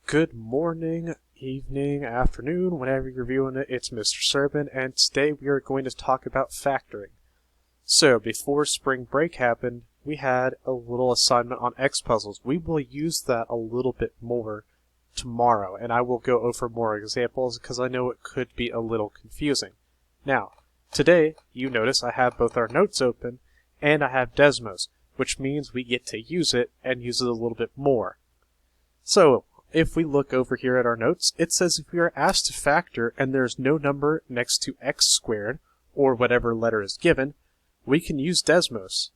Good morning, evening, afternoon, whenever you're viewing it, it's Mr. Serban, and today we are going to talk about factoring. So, before spring break happened, we had a little assignment on X puzzles. We will use that a little bit more tomorrow, and I will go over more examples because I know it could be a little confusing. Now, today, you notice I have both our notes open, and I have Desmos, which means we get to use it and use it a little bit more. So, if we look over here at our notes, it says if we are asked to factor and there's no number next to x squared, or whatever letter is given, we can use Desmos.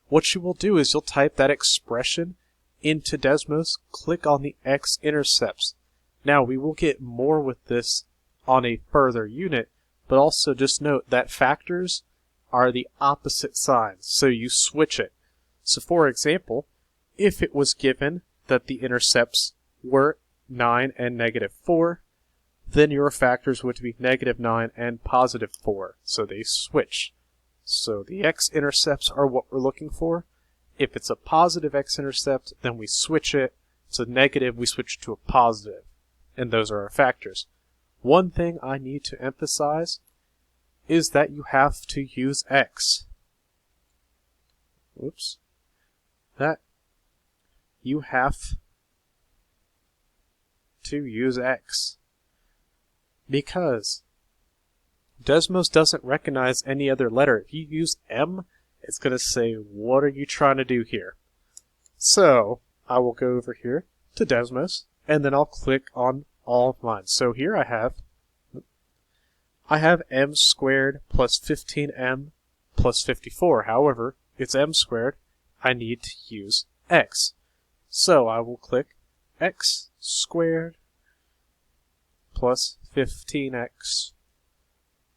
What you will do is you'll type that expression into Desmos, click on the x-intercepts. Now we will get more with this on a further unit, but also just note that factors are the opposite signs, so you switch it. So for example, if it was given that the intercepts were 9 and -4, then your factors would be -9 and +4, so they switch. So the x-intercepts are what we're looking for. If it's a positive x-intercept, then we switch it. It's a negative, we switch to a positive. And those are our factors. One thing I need to emphasize is that you have to use x. Whoops. You have to use x because Desmos doesn't recognize any other letter. If you use M, it's going to say, what are you trying to do here? So I will go over here to Desmos, and then I'll click on all of mine. So here I have m squared plus 15m plus 54. However, it's m squared. I need to use x. So I will click x squared plus 15x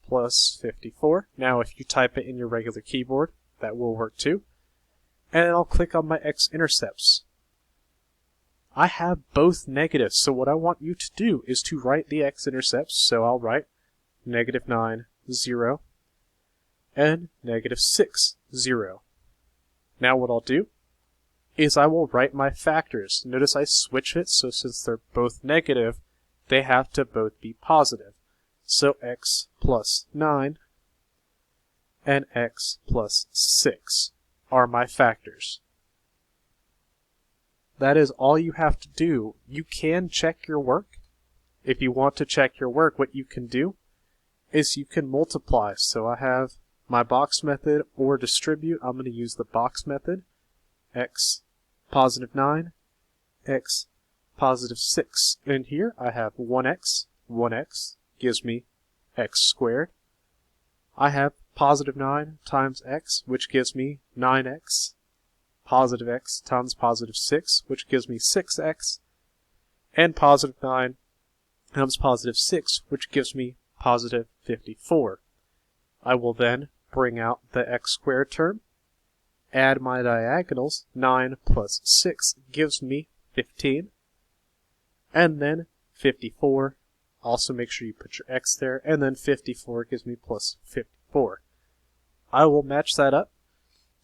plus 54. Now if you type it in your regular keyboard, that will work too. And then I'll click on my x-intercepts. I have both negatives, so what I want you to do is to write the x-intercepts. So I'll write -9, 0, and -6, 0. Now what I'll do is I will write my factors. Notice I switch it, so since they're both negative, they have to both be positive. So x plus 9 and x plus 6 are my factors. That is all you have to do. You can check your work. If you want to check your work, what you can do is you can multiply. So I have my box method or distribute. I'm going to use the box method. X positive 9, x positive 6. And here I have 1x. 1x gives me x squared. I have positive 9 times x, which gives me 9x. Positive x times positive 6, which gives me 6x. And positive 9 times positive 6, which gives me positive 54. I will then bring out the x squared term, add my diagonals. 9 plus 6 gives me 15. And then 54. Also make sure you put your x there. And then 54 gives me plus 54. I will match that up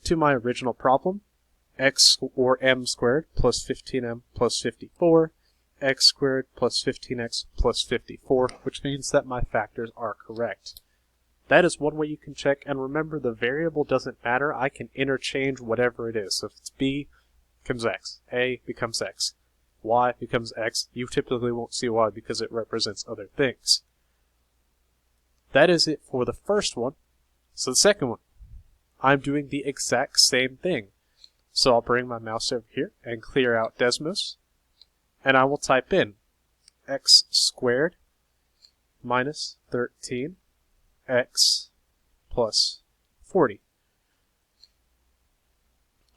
to my original problem. X or m squared plus 15m plus 54. X squared plus 15x plus 54, which means that my factors are correct. That is one way you can check, and remember the variable doesn't matter. I can interchange whatever it is. So if it's b, becomes x, a becomes x, y becomes x. You typically won't see y because it represents other things. That is it for the first one. So the second one, I'm doing the exact same thing. So I'll bring my mouse over here and clear out Desmos, and I will type in x squared minus 13 x plus 40.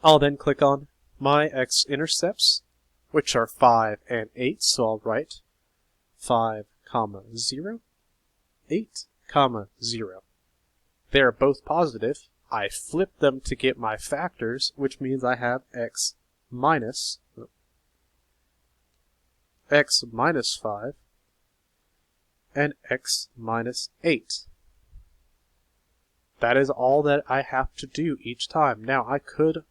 I'll then click on my x-intercepts, which are 5 and 8, so I'll write 5, 0, 8, 0. They are both positive. I flip them to get my factors, which means I have x minus 5 and x minus 8. That is all that I have to do each time. Now, I could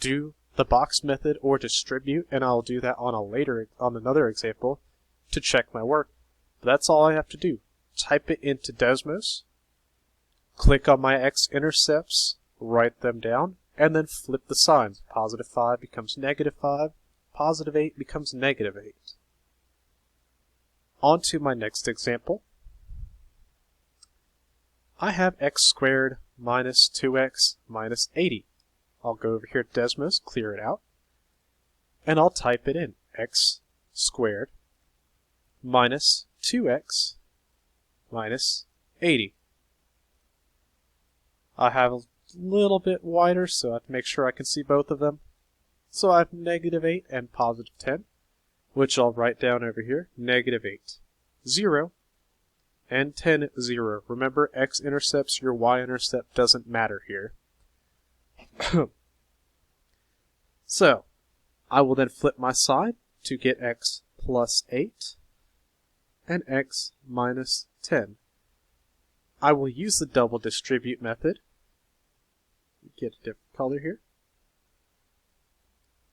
do the box method or distribute, and I'll do that on another example to check my work. But that's all I have to do. Type it into Desmos, click on my x-intercepts, write them down, and then flip the signs. Positive 5 becomes negative 5, positive 8 becomes negative 8. On to my next example. I have x squared minus 2x minus 80. I'll go over here to Desmos, clear it out, and I'll type it in. X squared minus 2x minus 80. I have a little bit wider, so I have to make sure I can see both of them. So I have negative 8 and positive 10, which I'll write down over here. Negative 8, 0, and 10, 0. Remember, x-intercepts, your y-intercept doesn't matter here. So, I will then flip my side to get x plus 8 and x minus 10. I will use the double distribute method. Get a different color here.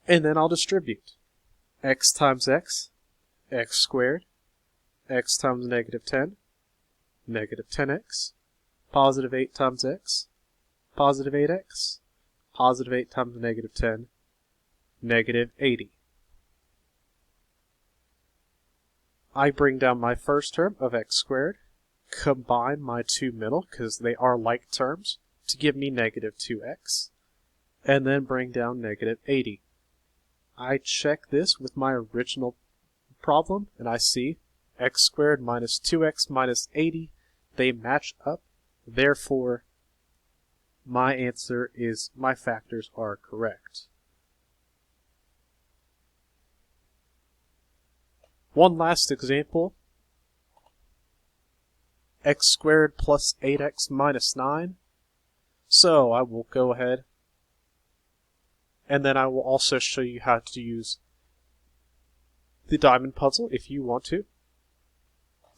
And then I'll distribute. X times x, x squared, x times negative 10, negative 10x, positive 8 times x, positive 8x, positive 8 times negative 10, negative 80. I bring down my first term of x squared, combine my two middle, because they are like terms, to give me negative 2x, and then bring down negative 80. I check this with my original problem, and I see x squared minus 2x minus 80, they match up, therefore my answer is my factors are correct. One last example. X squared plus 8x minus 9. So I will go ahead and then I will also show you how to use the diamond puzzle if you want to.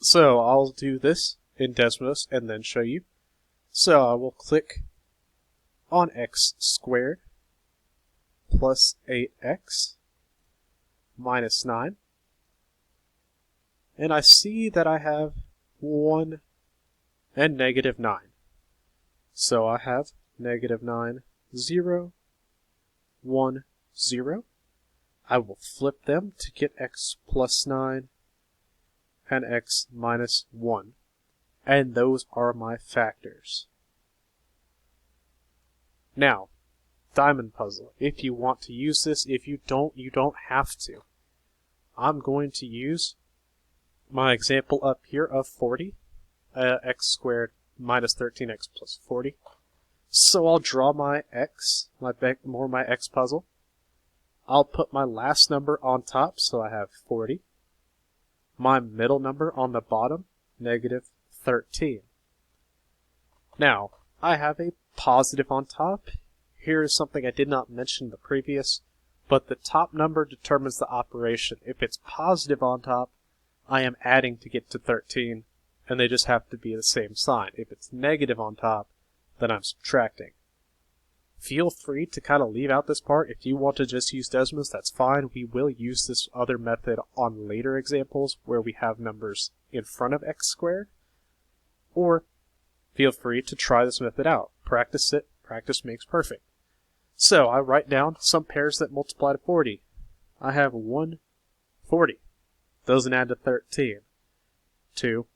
So I'll do this in Desmos and then show you. So I will click on x squared plus 8x minus 9. And I see that I have 1 and negative 9. So I have negative 9, 0, 1, 0. I will flip them to get x plus 9 and x minus 1. And those are my factors. Now, diamond puzzle. If you want to use this, if you don't have to. I'm going to use my example up here of 40, x squared minus 13x plus 40. So I'll draw my x, my x puzzle. I'll put my last number on top, so I have 40. My middle number on the bottom, negative 13. Now, I have a positive on top. Here is something I did not mention in the previous, but the top number determines the operation. If it's positive on top, I am adding to get to 13, and they just have to be the same sign. If it's negative on top, then I'm subtracting. Feel free to kind of leave out this part. If you want to just use Desmos, that's fine. We will use this other method on later examples where we have numbers in front of x squared. Or feel free to try this method out. Practice it. Practice makes perfect. So I write down some pairs that multiply to 40. I have 1, 40. Doesn't add to 13. 2,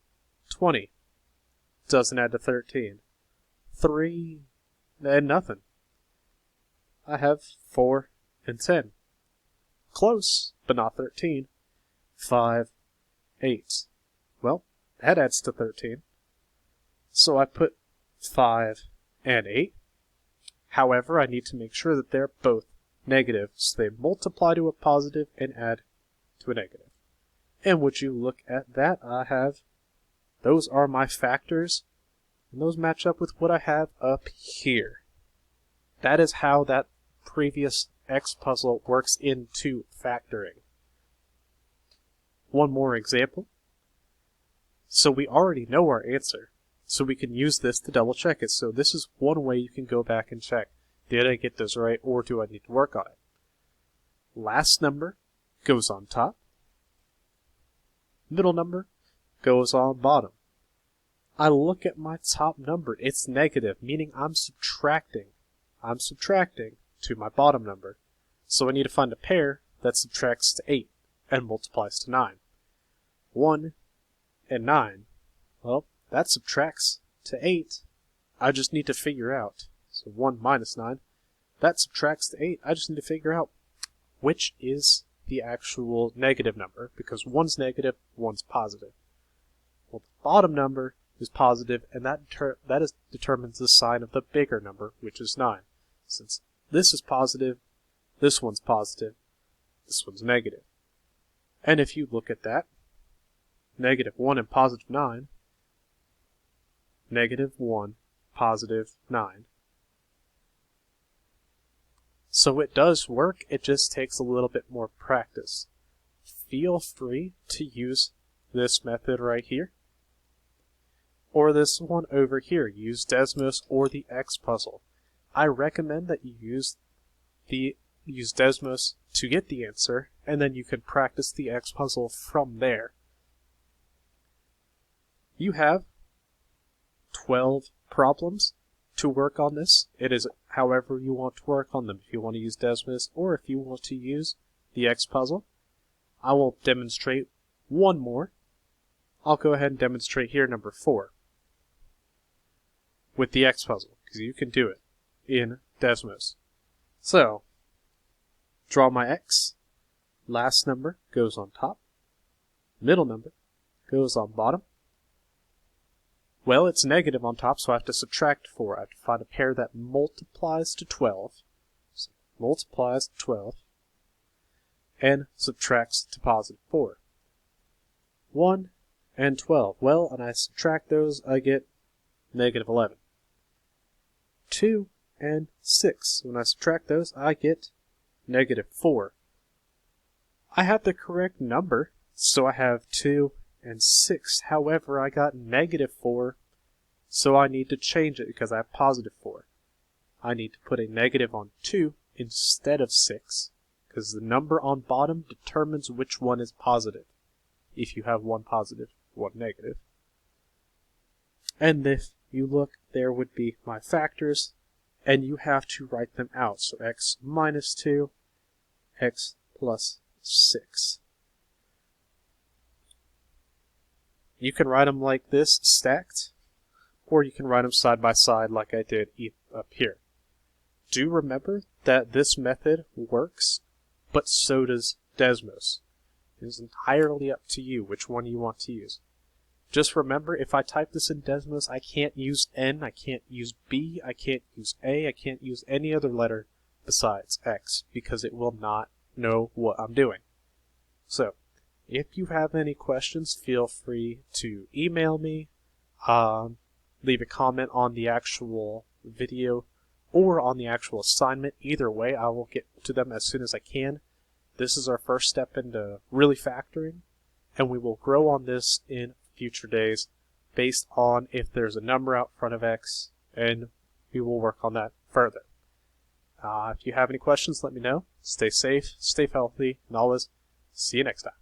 20. Doesn't add to 13. 3, and nothing. I have 4 and 10. Close, but not 13. 5, 8. Well, that adds to 13. So I put 5 and 8. However, I need to make sure that they're both negative, so they multiply to a positive and add to a negative. And would you look at that, those are my factors, and those match up with what I have up here. That is how that previous X puzzle works into factoring. One more example. So we already know our answer, so we can use this to double check it. So this is one way you can go back and check, did I get this right or do I need to work on it? last number goes on top, middle number goes on bottom. I look at my top number, it's negative, meaning I'm subtracting. I'm subtracting to my bottom number. So I need to find a pair that subtracts to 8 and multiplies to 9. 1 and 9, well, that subtracts to 8. I just need to figure out, so 1 minus 9, that subtracts to 8. I just need to figure out which is the actual negative number, because 1's negative, 1's positive. Well, the bottom number is positive, and that determines the sign of the bigger number, which is 9. Since this is positive, this one's positive, this one's negative. And if you look at that, negative 1 and positive 9, negative 1, positive 9. So it does work, it just takes a little bit more practice. Feel free to use this method right here, or this one over here. Use Desmos or the X puzzle. I recommend that you use Desmos to get the answer, and then you can practice the X puzzle from there. You have 12 problems to work on this. It is however you want to work on them. If you want to use Desmos or if you want to use the X puzzle. I will demonstrate one more. I'll go ahead and demonstrate here number 4 with the X puzzle, because you can do it in Desmos. So, draw my X. Last number goes on top. Middle number goes on bottom. Well, it's negative on top, so I have to subtract 4. I have to find a pair that multiplies to 12. So multiplies to 12. And subtracts to positive 4. 1 and 12. Well, and I subtract those, I get negative 11. 2 and 6. When I subtract those, I get negative 4. I have the correct number, so I have 2 and 6. However, I got negative 4, so I need to change it because I have positive 4. I need to put a negative on 2 instead of 6, because the number on bottom determines which one is positive, if you have one positive, one negative. And if you look, there would be my factors, and you have to write them out. So x minus 2, x plus 6. You can write them like this, stacked, or you can write them side by side like I did up here. Do remember that this method works, but so does Desmos. It is entirely up to you which one you want to use. Just remember, if I type this in Desmos, I can't use N, I can't use B, I can't use A, I can't use any other letter besides X, because it will not know what I'm doing. So, if you have any questions, feel free to email me, leave a comment on the actual video, or on the actual assignment. Either way, I will get to them as soon as I can. This is our first step into really factoring, and we will grow on this in future days based on if there's a number out front of X, and we will work on that further. If you have any questions, let me know. Stay safe, stay healthy, and always see you next time.